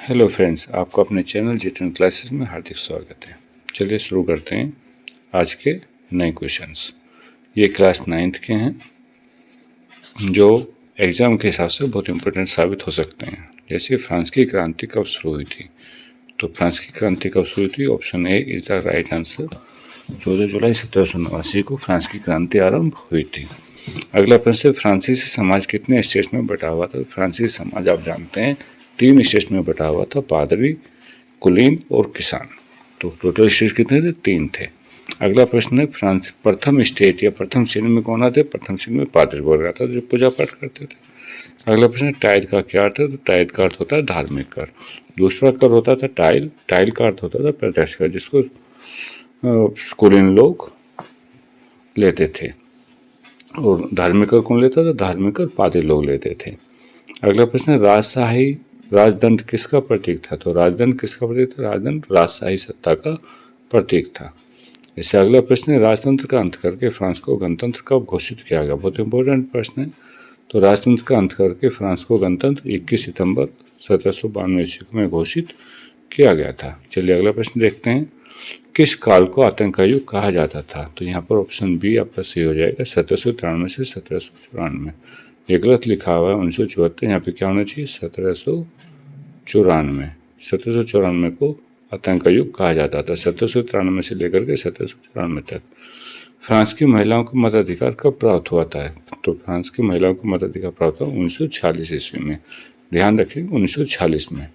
Hello friends, आपको अपने channel जी10 classes में हार्दिक स्वागत है। चलिए शुरू करते हैं आज के नए क्वेश्चंस। ये क्लास 9th के हैं जो एग्ज़ाम के हिसाब से बहुत इम्पोर्टेंट साबित हो सकते हैं। जैसे फ्रांस की क्रांति कब शुरू हुई थी, तो फ्रांस की क्रांति कब शुरू हुई थी? Option A is the right answer. 14 जुलाई 1789 को फ्रांस की क्रांति आरंभ हुई थी। अगला प्रश्न, फ्रांसीसी समाज कितने स्टेट्स में बटा हुआ था? फ्रांसीसी समाज आप जानते हैं 3 स्टेट्स में बटा हुआ था, पादरी, कुलीन और किसान। तो टोटल स्टेट्स कितने थे? 3 थे। अगला प्रश्न है, फ्रांस प्रथम स्टेट या प्रथम श्रेणी में कौन आते? प्रथम श्रेणी में पादरी वर्ग आता था जो पूजा पाठ करते थे। अगला प्रश्न, टाइल का क्या अर्थ है? तो टाइल का अर्थ होता है धार्मिक कर। दूसरा कर होता था टाइल, टाइल का अर्थ होता था प्रत्यक्ष कर, जिसको कुलीन लोग लेते थे। और धार्मिक कर कौन लेता था? धार्मिक कर पादरी लोग लेते थे। अगला प्रश्न, राजशाही राजदंड किसका प्रतीक था? तो राजदंड किसका प्रतीक था? राजदंड राजशाही सत्ता का प्रतीक था। इससे अगला प्रश्न है, राजतंत्र का अंत करके फ्रांस को गणतंत्र कब घोषित किया गया? बहुत इंपॉर्टेंट प्रश्न है। तो राजतंत्र का अंत करके फ्रांस को गणतंत्र 21 सितंबर 1792 ईस्वी में घोषित किया गया था। चलिए अगला प्रश्न देखते हैं, किस काल को आतंक का युग कहा जाता था? तो यहाँ पर ऑप्शन बी आपका सही हो जाएगा, 1793 से 1794। ये गलत लिखा हुआ है 1974, यहाँ पे क्या होना चाहिए? 1794। 1794 को आतंक का युग कहा जाता था, 1793 से लेकर के 1794 तक। फ्रांस की महिलाओं को मताधिकार कब प्राप्त हुआ था? तो फ्रांस की महिलाओं को मताधिकार प्राप्त हुआ 1946 ईस्वी में। ध्यान रखिएगा 1946 में।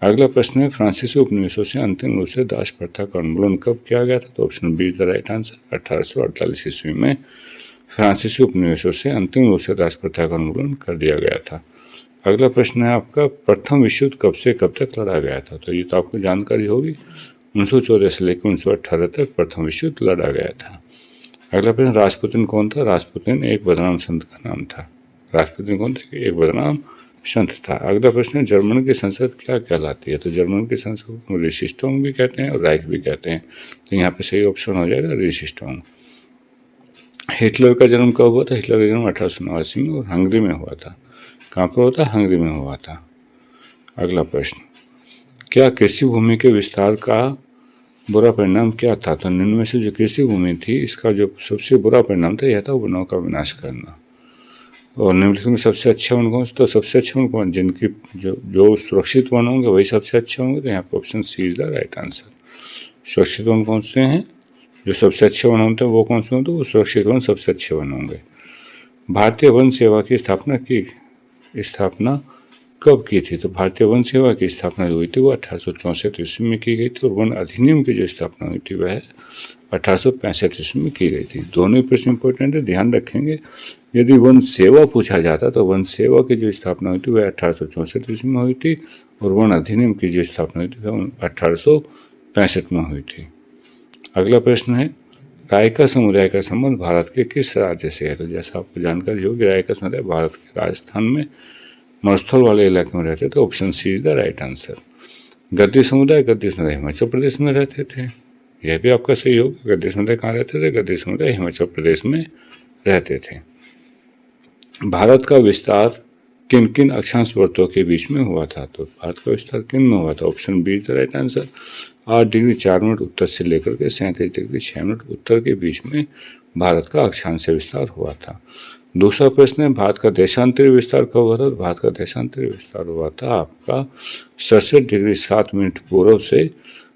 अगला प्रश्न है, फ्रांसीसी उपनिवेशों से अंतिम रूप से दास प्रथा का उन्मूलन कब किया गया था? तो option be the right answer, 1848 ईस्वी में फ्रांसीसी उपनिवेशों से अंतिम रूप से दास प्रथा का उन्मूलन कर दिया गया था। अगला प्रश्न है आपका, प्रथम विश्व युद्ध कब से कब तक लड़ा गया था? तो ये तो आपको जानकारी होगी, 1914 से लेकर 1918 तक प्रथम विश्व युद्ध लड़ा गया था। अगला प्रश्न, राजपुतिन कौन था? राजपुतिन एक बदनाम संत का नाम था। राजपुतिन कौन था? एक बदनाम संत था। अगला प्रश्न है, जर्मन की संसद क्या कहलाती है? तो जर्मन की संसद को रिसिस्टोंग भी कहते हैं और राइख भी कहते हैं। तो यहाँ पे सही ऑप्शन हो जाएगा रिसिस्टोंग। हिटलर का जन्म कब हुआ था? हिटलर का जन्म 1889 में और हंगरी में हुआ था। कहाँ पर हुआ था? हंगरी में हुआ था। अगला प्रश्न, क्या कृषि भूमि के विस्तार का बुरा परिणाम क्या था? तो निम्न में से जो कृषि भूमि थी, इसका जो सबसे बुरा परिणाम था यह था वनों का विनाश करना। और निम्नलिखित में सबसे अच्छे वन कौन से? तो सबसे अच्छे वन कौन? जिनकी जो सुरक्षित वन होंगे वही सबसे अच्छे होंगे। तो यहाँ पर option C is the right answer. सुरक्षित वन कौन से हैं? जो सबसे अच्छे वन होते हैं वो कौन से होंगे? तो वो सुरक्षित वन सबसे अच्छे वन होंगे। भारतीय वन सेवा की स्थापना कब की थी? तो भारतीय वन सेवा की स्थापना जो हुई थी वो 1864 ईस्वी में की गई थी, और वन अधिनियम की जो स्थापना हुई थी वह 1865 ईस्वी में की गई थी। दोनों ही प्रश्न इंपॉर्टेंट है, ध्यान रखेंगे। यदि वन सेवा पूछा जाता तो वन सेवा की जो स्थापना हुई थी वह 1864 ईस्वी में हुई थी, और वन अधिनियम की जो स्थापना हुई थी वह 1865 में हुई थी। अगला प्रश्न है, रायका समुदाय का संबंध भारत के किस राज्य से है? तो जैसा आपको जानकारी होगी, रायका समुदाय भारत के राजस्थान में मरुस्थल वाले इलाके में रहते थे। Option C is the right answer. गद्दी समुदाय हिमाचल प्रदेश में रहते थे। यह भी आपका सही होगा। गद्दी समुदाय कहाँ रहते थे? गद्दी समुदाय हिमाचल प्रदेश में रहते थे। भारत का विस्तार किन किन अक्षांश वर्तों के बीच में हुआ था? तो भारत का विस्तार किन में हुआ था? Option B is the right answer. 8 degree 4 minute उत्तर से लेकर के 37 डिग्री 6 मिनट उत्तर के बीच में भारत का अक्षांश विस्तार हुआ था। दूसरा प्रश्न है, भारत का देशांतरी विस्तार कब हुआ था? भारत का देशांतरी विस्तार हुआ था आपका 67 डिग्री 7 मिनट पूर्व से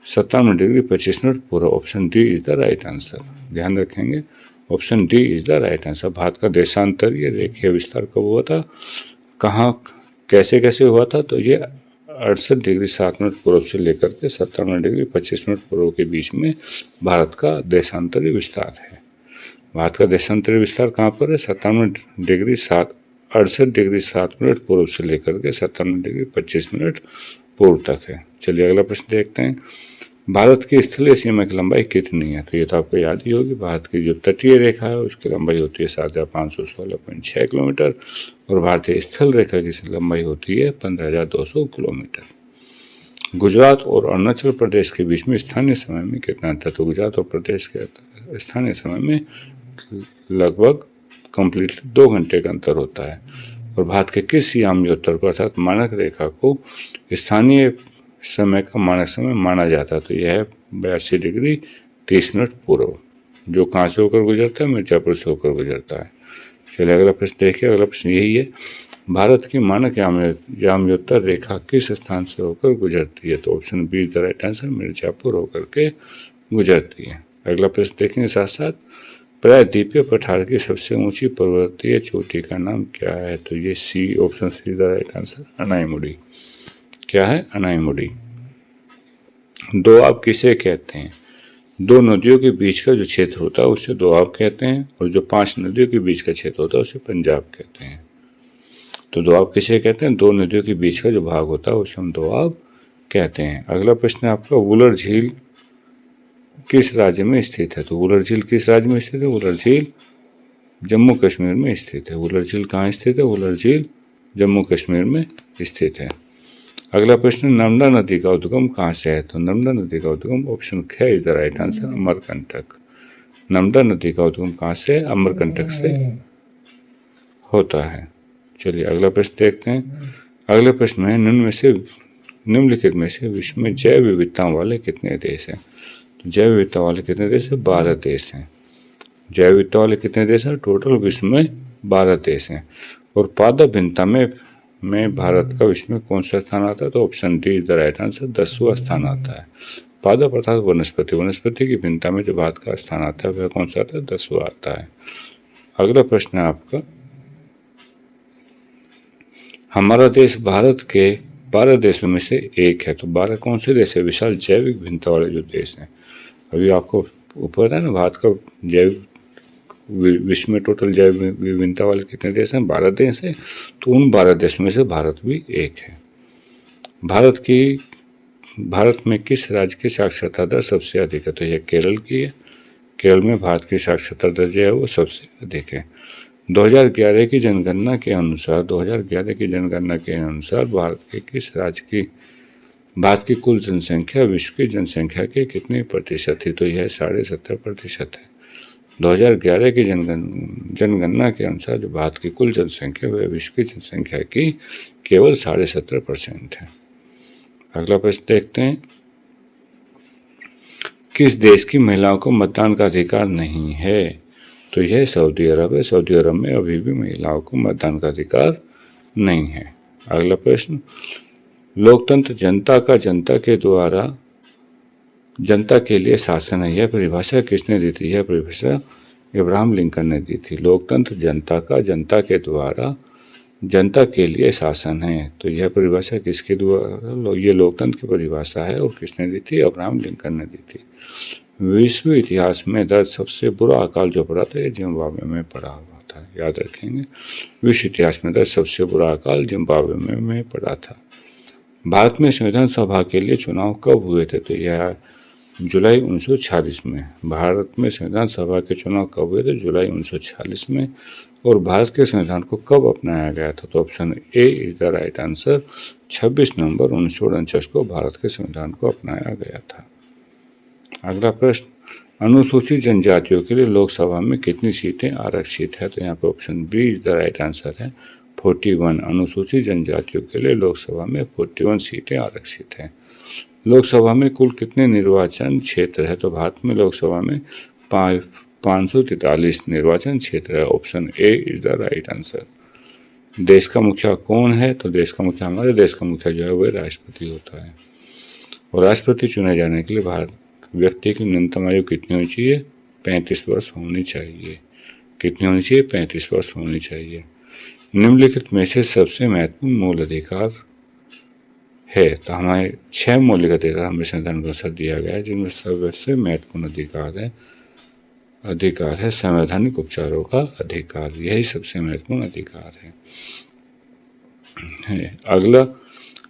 57 डिग्री 25 मिनट पूर्व। Option D is the right answer. ध्यान रखेंगे, option D is the right answer. Bharat का देशांतरीय रेखीय विस्तार कब हुआ था? कहाँ कैसे कैसे हुआ था? तो ये 68 डिग्री 7 मिनट पूर्व से लेकर के 57 डिग्री 25 मिनट पूर्व के बीच में भारत का देशांतरी विस्तार है। भारत का देशांतरी विस्तार कहाँ पर है? 68 डिग्री 7 मिनट पूर्व से लेकर के 57 डिग्री 25 मिनट पूर्व तक है। चलिए अगला प्रश्न देखते हैं, भारत की स्थलीय सीमा की लंबाई कितनी है? तो ये तो आपको याद ही होगी। भारत की जो तटीय रेखा है उसकी लंबाई होती है 7516.6 किलोमीटर, और भारतीय स्थल रेखा की लंबाई होती है 15200 किलोमीटर। गुजरात और अरुणाचल प्रदेश के बीच में स्थानीय समय में कितना अंतर? तो गुजरात और प्रदेश के स्थानीय समय में लगभग कंप्लीटली 2 घंटे का अंतर होता है। और भारत के किस याम्योत्तर को अर्थात मानक रेखा को स्थानीय समय का मानक समय माना जाता है? तो यह है 82 डिग्री 30 मिनट पूर्व, जो कहाँ से होकर गुजरता है? मिर्जापुर से होकर गुजरता है। चलिए अगला प्रश्न देखिए। अगला प्रश्न यही है, भारत की मानक याम्योत्तर रेखा किस स्थान से होकर गुजरती है? तो option be the right answer, Mirzapur होकर के गुजरती है। अगला प्रश्न देखेंगे साथ साथ, प्रायद्वीपीय पठार की सबसे ऊंची पर्वतीय चोटी का नाम क्या है? तो ये C, option C the right answer, Anamudi. क्या है? अनाईमुड़ी। दोआब किसे कहते हैं? दो नदियों के बीच का जो क्षेत्र होता है उसे दोआब कहते हैं, और जो 5 नदियों के बीच का क्षेत्र होता है उसे पंजाब कहते हैं। तो दोआब किसे कहते हैं? दो नदियों के बीच का जो भाग होता है उसे हम दोआब कहते हैं। अगला प्रश्न है आपका, वुलर झील किस राज्य में स्थित है? तो वुलर झील किस राज्य में स्थित है? वुलर झील जम्मू कश्मीर में स्थित है। वुलर झील कहाँ स्थित है? वुलर झील जम्मू कश्मीर में स्थित है। अगला प्रश्न, नर्मदा नदी का उद्गम कहाँ से है? तो नर्मदा नदी का उद्गम ऑप्शन ख is the right answer, Amarkantak. Narmada नदी का उद्गम कहाँ से? अमरकंटक से होता है। चलिए अगला प्रश्न देखते हैं। अगले प्रश्न में निम्नलिखित में से विश्व में जैव विविधता वाले कितने देश हैं? तो जैव विविधता वाले कितने देश हैं? 12 देश हैं। जैव विविधता वाले कितने देश हैं? टोटल विश्व में 12 देश हैं। और पादप भिन्नता में भारत का विश्व में कौन सा स्थान आता है? तो option D is the right answer, 10वां स्थान आता है। पादप अर्थात वनस्पति की भिन्नता में जो भारत का स्थान आता है वह कौन सा आता है? 10वां आता है। अगला प्रश्न है आपका, हमारा देश भारत के 12 देशों में से एक है। तो 12 कौन से देश है? विशाल जैविक भिन्नता वाले जो देश हैं। अभी आपको ऊपर है ना, भारत का जैव विश्व में टोटल जैव विभिन्नता वाले कितने देश हैं? 12 देश हैं। तो उन 12 देशों में से भारत भी एक है। भारत में किस राज्य की साक्षरता दर सबसे अधिक है? तो यह केरल की है। केरल में भारत की साक्षरता दर जो है वो सबसे अधिक है। 2011 की जनगणना के अनुसार भारत की कुल जनसंख्या विश्व की जनसंख्या के कितने प्रतिशत थी? तो यह 70.5% है। 2011 की जनगणना के अनुसार जो भारत की कुल जनसंख्या वह विश्व की जनसंख्या की केवल 70.5% है। अगला प्रश्न देखते हैं, किस देश की महिलाओं को मतदान का अधिकार नहीं है? तो यह सऊदी अरब है। सऊदी अरब में अभी भी महिलाओं को मतदान का अधिकार नहीं है। अगला प्रश्न, लोकतंत्र जनता के लिए शासन है, यह परिभाषा किसने दी थी? यह परिभाषा इब्राहिम लिंकन ने दी थी। लोकतंत्र जनता के द्वारा जनता के लिए शासन है। तो यह परिभाषा किसके द्वारा? ये लोकतंत्र की परिभाषा है और किसने दी थी? इब्राहिम लिंकन ने दी थी। विश्व इतिहास में दर्ज सबसे बुरा अकाल जो पड़ा था, ये जिम्बाब्वे में पड़ा हुआ था, याद रखेंगे। विश्व इतिहास में दर्ज सबसे बुरा अकाल जिम्बाब्वे में पड़ा था। भारत में संविधान सभा के लिए चुनाव कब हुए थे? तो यह जुलाई 1946 में। भारत में संविधान सभा के चुनाव कब हुए थे? जुलाई 1946 में। और भारत के संविधान को कब अपनाया गया था? तो option A is the right answer, 26 नवंबर 1949 को भारत के संविधान को अपनाया गया था। अगला प्रश्न, अनुसूचित जनजातियों के लिए लोकसभा में कितनी सीटें आरक्षित है? तो यहाँ पे option B is the right answer है, 41। अनुसूचित जनजातियों के लिए लोकसभा में 41 सीटें आरक्षित हैं। लोकसभा में कुल कितने निर्वाचन क्षेत्र है? तो भारत में लोकसभा में 543 निर्वाचन क्षेत्र है। Option A is the right answer. देश का मुखिया कौन है? तो हमारे देश का मुखिया जो है वह राष्ट्रपति होता है। और राष्ट्रपति चुने जाने के लिए भारत व्यक्ति की न्यूनतम आयु कितनी होनी चाहिए? 35 वर्ष होनी चाहिए। कितनी होनी चाहिए? 35 वर्ष होनी चाहिए। निम्नलिखित में से सबसे महत्वपूर्ण मूल अधिकार है? तो हमारे 6 मौलिक अधिकार हमें संविधान के अनुसार दिया गया है, जिनमें सबसे महत्वपूर्ण अधिकार है संवैधानिक उपचारों का अधिकार। यही सबसे महत्वपूर्ण अधिकार है। अगला,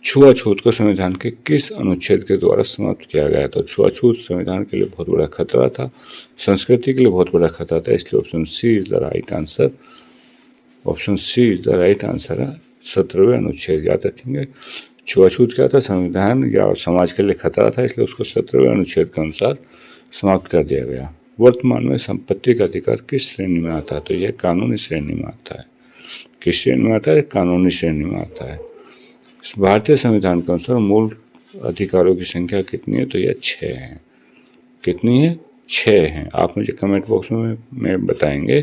छुआछूत को संविधान के किस अनुच्छेद के द्वारा समाप्त किया गया? तो छुआछूत संविधान के लिए बहुत बड़ा खतरा था, संस्कृति के लिए बहुत बड़ा खतरा था, इसलिए option C is the right answer. Option C is the right answer है, 17वें अनुच्छेद। याद रखेंगे, छुआछूत क्या था? संविधान या समाज के लिए खतरा था, इसलिए उसको 17वें अनुच्छेद के अनुसार समाप्त कर दिया गया। वर्तमान में संपत्ति का अधिकार किस श्रेणी में आता है? तो यह कानूनी श्रेणी में आता है। किस श्रेणी में आता है? कानूनी श्रेणी में आता है। भारतीय संविधान के अनुसार मूल अधिकारों की संख्या कितनी है? तो यह 6 है। कितनी है? 6 हैं। आप मुझे कमेंट बॉक्स में बताएंगे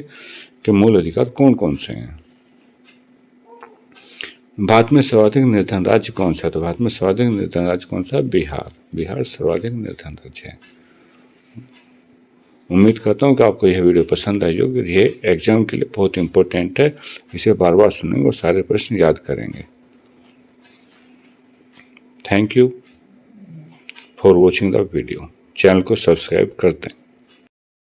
कि मूल अधिकार कौन कौन से हैं। भारत में सर्वाधिक निर्धन राज्य कौन सा है? तो भारत में सर्वाधिक निर्धन राज्य कौन सा है? बिहार। बिहार सर्वाधिक निर्धन राज्य है। उम्मीद करता हूँ कि आपको यह वीडियो पसंद आई होगी। ये एग्जाम के लिए बहुत इंपॉर्टेंट है, इसे बार बार सुनेंगे और सारे प्रश्न याद करेंगे। Thank you for watching the video. Channel को सब्सक्राइब करते हैं।